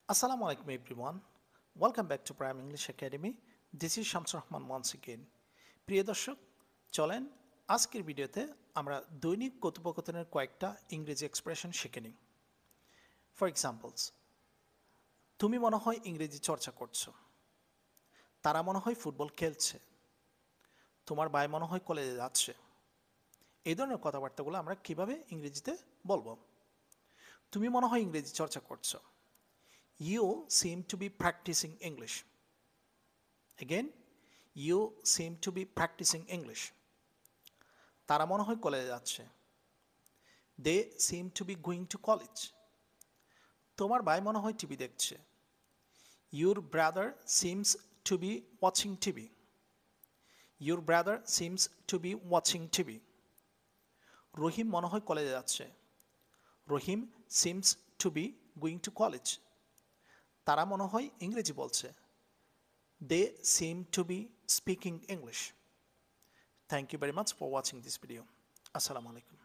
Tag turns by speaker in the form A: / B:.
A: Assalamu alaikum everyone. Welcome back to Prime English Academy. This is 𝗘𝗴𝗵𝗺 once again. প্রিয় দর্শক চলেন আজকের ভিডিওতে আমরা দৈনিক কথোপকথনের কয়েকটা ইংরেজি এক্সপ্রেশন শিখে নিই। ফর এক্সাম্পলস, তুমি মনে হয় ইংরেজি চর্চা করছো, তারা মনে হয় ফুটবল খেলছে, তোমার ভাই মনে হয় কলেজে যাচ্ছে। এই ধরনের কথাবার্তাগুলো আমরা কিভাবে ইংরেজিতে বলবো? তুমি মনে হয় ইংরেজি চর্চা করছো, You seem to be practicing English. Again, you seem to be practicing English. তারা মনে হয় কলেজে যাচ্ছে। They seem to be going to college. তোমার ভাই মনে হয় টিভি দেখছে। Your brother seems to be watching TV. Your brother seems to be watching TV. রহিম মনে হয় কলেজে যাচ্ছে। Rahim seems to be going to college. তারা মনে হয় ইংরেজি বলছে। They seem to be speaking English. Thank you very much for watching this video. Assalamu alaikum.